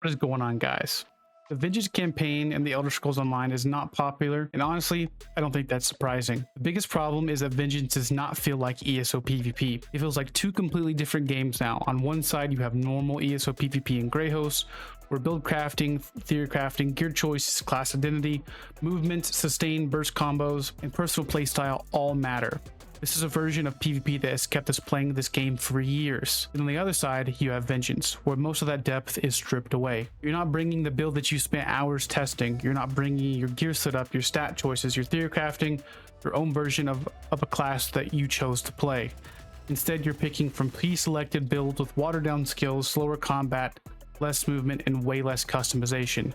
What is going on, guys? The Vengeance campaign in the Elder Scrolls Online is not popular, and honestly, I don't think that's surprising. The biggest problem is that Vengeance does not feel like ESO PvP. It feels like two completely different games now. On one side, you have normal ESO PvP in Greyhost, where build crafting, theory crafting, gear choice, class identity, movement, sustain, burst combos, and personal playstyle all matter. This is a version of PvP that has kept us playing this game for years. And on the other side, you have Vengeance, where most of that depth is stripped away. You're not bringing the build that you spent hours testing. You're not bringing your gear setup, your stat choices, your theory crafting, your own version of a class that you chose to play. Instead, you're picking from pre-selected builds with watered down skills, slower combat, less movement, and way less customization.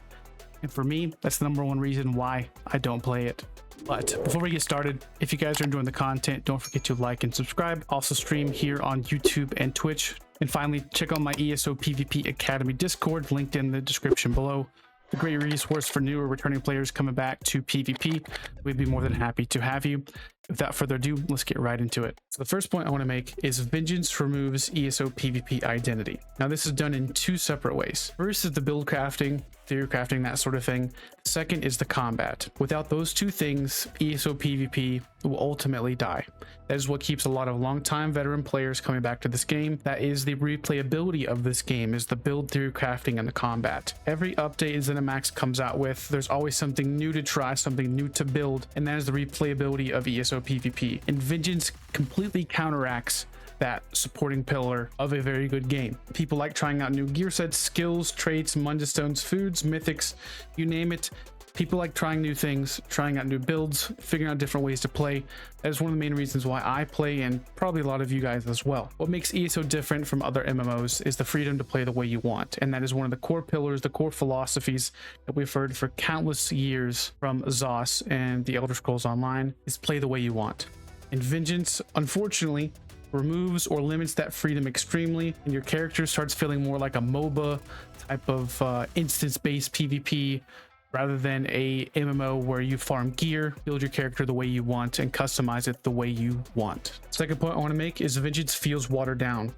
And for me, that's the number one reason why I don't play it. But before we get started, if you guys are enjoying the content, don't forget to like and subscribe. Also stream here on YouTube and Twitch. And finally, check out my ESO PvP Academy Discord, linked in the description below. A great resource for new or returning players coming back to PvP. We'd be more than happy to have you. Without further ado, let's get right into it. So the first point I want to make is Vengeance removes ESO PvP identity. Now this is done in two separate ways. First is the build crafting, theory crafting, that sort of thing. Second is the combat. Without those two things, ESO PvP will ultimately die. That is what keeps a lot of longtime veteran players coming back to this game. That is the replayability of this game, is the build, theory crafting, and the combat. Every update ZeniMax comes out with, there's always something new to try, something new to build, and that is the replayability of ESO PvP. And Vengeance completely counteracts that supporting pillar of a very good game. People like trying out new gear sets, skills, traits, Mundastones, foods, mythics, you name it. People like trying new things, trying out new builds, figuring out different ways to play. That is one of the main reasons why I play, and probably a lot of you guys as well. What makes ESO different from other MMOs is the freedom to play the way you want. And that is one of the core pillars, the core philosophies that we've heard for countless years from ZOS and the Elder Scrolls Online, is play the way you want. And Vengeance, unfortunately, removes or limits that freedom extremely, and your character starts feeling more like a MOBA type of instance-based PvP rather than a MMO where you farm gear, build your character the way you want, and customize it the way you want. Second point I want to make is Vengeance feels watered down.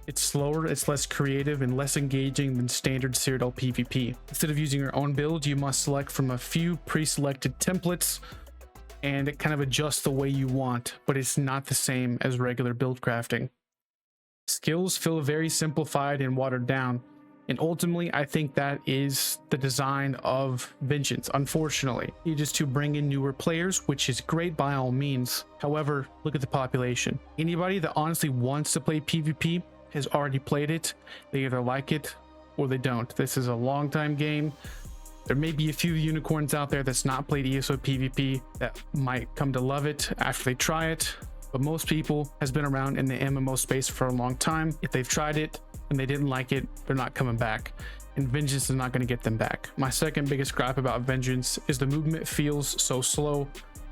It's slower, it's less creative, and less engaging than standard Cyrodiil PvP. Instead of using your own build, you must select from a few pre-selected templates, and it kind of adjusts the way you want, but it's not the same as regular build crafting. Skills feel very simplified and watered down, and ultimately I think that is the design of Vengeance. Unfortunately, it is to bring in newer players, which is great by all means. However, look at the population. Anybody that honestly wants to play PvP has already played it. They either like it or they don't. This is a long time game. There may be a few unicorns out there that's not played ESO PvP that might come to love it after they try it, but most people has been around in the MMO space for a long time. If they've tried it and they didn't like it, they're not coming back, and Vengeance is not going to get them back. My second biggest gripe about Vengeance is the movement feels so slow,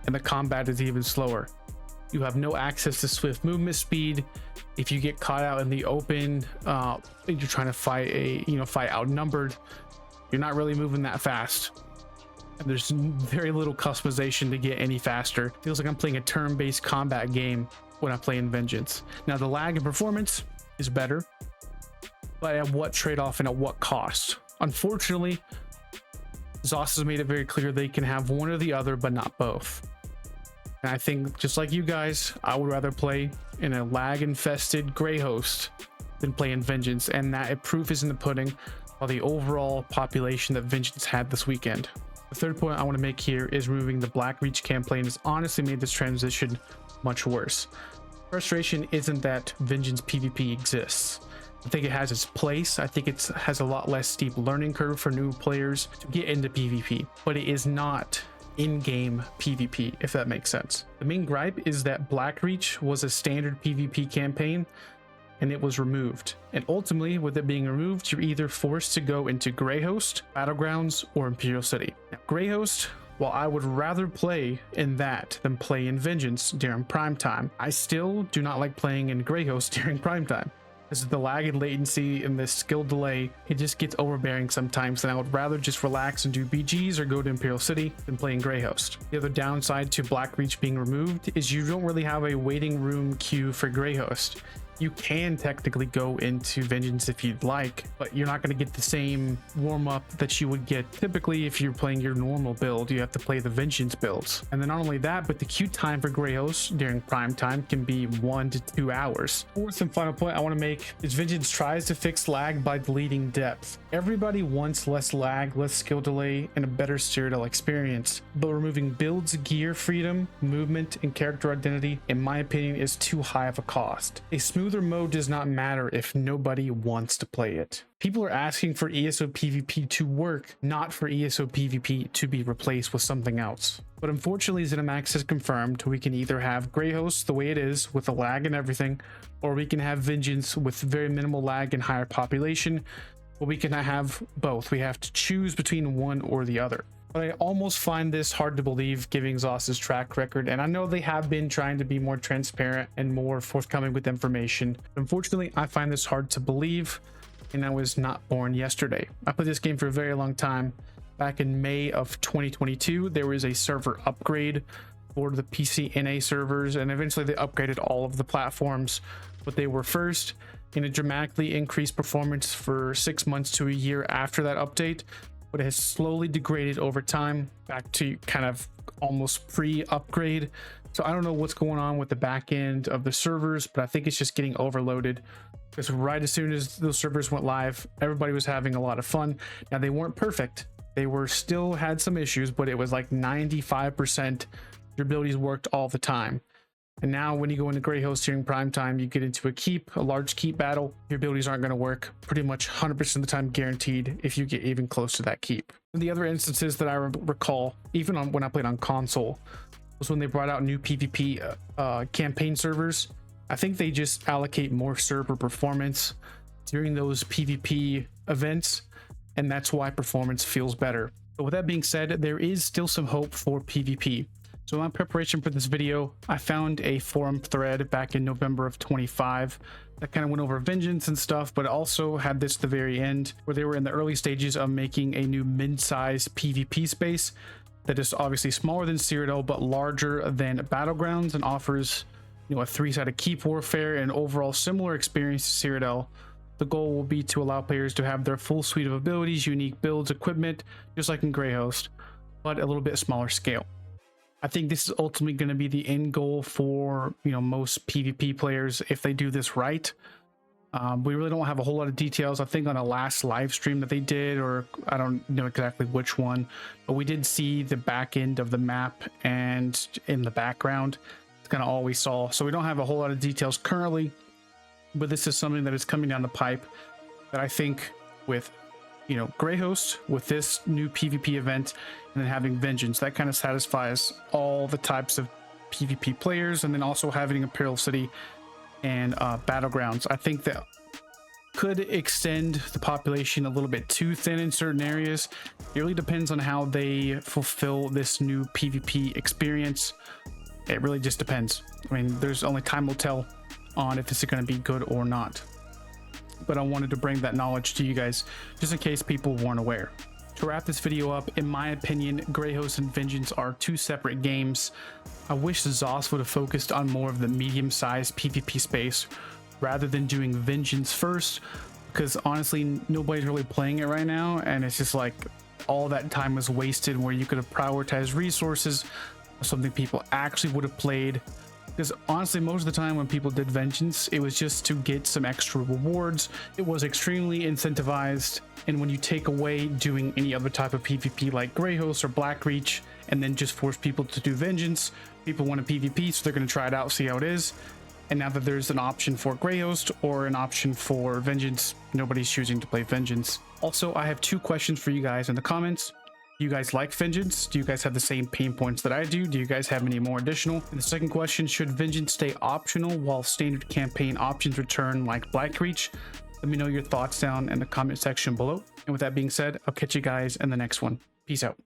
and the combat is even slower. You have no access to swift movement speed. If you get caught out in the open, you're trying to fight outnumbered, you're not really moving that fast, and there's very little customization to get any faster. Feels like I'm playing a turn-based combat game when I play in Vengeance. Now the lag and performance is better, but at what trade-off and at what cost? Unfortunately, ZOS has made it very clear they can have one or the other, but not both. And I think, just like you guys, I would rather play in a lag-infested Greyhost than play in Vengeance, and that proof is in the pudding of the overall population that Vengeance had this weekend. The third point I want to make here is removing the Blackreach campaign has honestly made this transition much worse. Frustration isn't that Vengeance PvP exists. I think it has its place. I think it has a lot less steep learning curve for new players to get into PvP, but it is not in-game PvP, if that makes sense. The main gripe is that Blackreach was a standard PvP campaign and it was removed. And ultimately, with it being removed, you're either forced to go into Greyhost, Battlegrounds, or Imperial City. Now, Greyhost, while I would rather play in that than play in Vengeance during prime time, I still do not like playing in Greyhost during prime time. Because of the lag and latency and the skill delay, it just gets overbearing sometimes, and I would rather just relax and do BGs or go to Imperial City than playing Greyhost. The other downside to Blackreach being removed is you don't really have a waiting room queue for Greyhost. You can technically go into Vengeance if you'd like, but you're not going to get the same warm-up that you would get typically if you're playing your normal build. You have to play the Vengeance builds. And then not only that, but the queue time for Grey Host during prime time can be 1 to 2 hours. Fourth and final point I want to make is Vengeance tries to fix lag by deleting depth. Everybody wants less lag, less skill delay, and a better Cyrodiil experience, but removing builds, gear freedom, movement, and character identity, in my opinion, is too high of a cost. A smoother mode does not matter if nobody wants to play it. People are asking for ESO PvP to work, not for ESO PvP to be replaced with something else. But unfortunately, ZeniMax has confirmed we can either have Grey Host the way it is with the lag and everything, or we can have Vengeance with very minimal lag and higher population, but we cannot have both. We have to choose between one or the other. But I almost find this hard to believe given ZOS's track record, and I know they have been trying to be more transparent and more forthcoming with information. Unfortunately, I find this hard to believe, and I was not born yesterday. I played this game for a very long time. Back in May of 2022, there was a server upgrade for the PC NA servers, and eventually they upgraded all of the platforms, but they were first, and it dramatically increased performance for 6 months to a year after that update, but it has slowly degraded over time back to kind of almost pre-upgrade. So I don't know what's going on with the back end of the servers, but I think it's just getting overloaded, because right as soon as those servers went live, everybody was having a lot of fun. Now, they weren't perfect. They were still had some issues, but it was like 95% your abilities worked all the time. And now when you go into Grey Host during prime time, you get into a large keep battle, your abilities aren't going to work pretty much 100% of the time, guaranteed, if you get even close to that keep. And the other instances that I recall, even when I played on console, was when they brought out new PvP campaign servers. I think they just allocate more server performance during those PvP events, and that's why performance feels better. But with that being said, there is still some hope for PvP. So in preparation for this video, I found a forum thread back in November of 25 that kind of went over Vengeance and stuff, but also had this at the very end where they were in the early stages of making a new mid-size PvP space that is obviously smaller than Cyrodiil, but larger than Battlegrounds, and offers, a 3-sided keep warfare and overall similar experience to Cyrodiil. The goal will be to allow players to have their full suite of abilities, unique builds, equipment, just like in Grey Host, but a little bit smaller scale. I think this is ultimately going to be the end goal for most PvP players if they do this right. We really don't have a whole lot of details. I think on a last live stream that they did, or I don't know exactly which one, but we did see the back end of the map, and in the background, it's kind of all we saw. So we don't have a whole lot of details currently, but this is something that is coming down the pipe that I think with Grey Host, with this new PvP event, and then having Vengeance, that kind of satisfies all the types of PvP players. And then also having Imperial City and Battlegrounds, I think that could extend the population a little bit too thin in certain areas. It really depends on how they fulfill this new PvP experience. It really just depends. I mean, there's only time will tell on if this is going to be good or not. But I wanted to bring that knowledge to you guys just in case people weren't aware. To wrap this video up, in my opinion, Grey Host and Vengeance are two separate games. I wish ZOS would have focused on more of the medium-sized PvP space rather than doing Vengeance first, because honestly, nobody's really playing it right now, and it's just like all that time was wasted where you could have prioritized resources, something people actually would have played. Because honestly, most of the time when people did Vengeance, it was just to get some extra rewards. It was extremely incentivized. And when you take away doing any other type of PvP like Grey Host or Blackreach, and then just force people to do Vengeance, people want a PvP, so they're going to try it out, see how it is. And now that there's an option for Grey Host or an option for Vengeance, nobody's choosing to play Vengeance. Also, I have 2 questions for you guys in the comments. Do you guys like Vengeance? Do you guys have the same pain points that I do? Do you guys have any more additional? And the second question, should Vengeance stay optional while standard campaign options return like Blackreach? Let me know your thoughts down in the comment section below. And with that being said, I'll catch you guys in the next one. Peace out.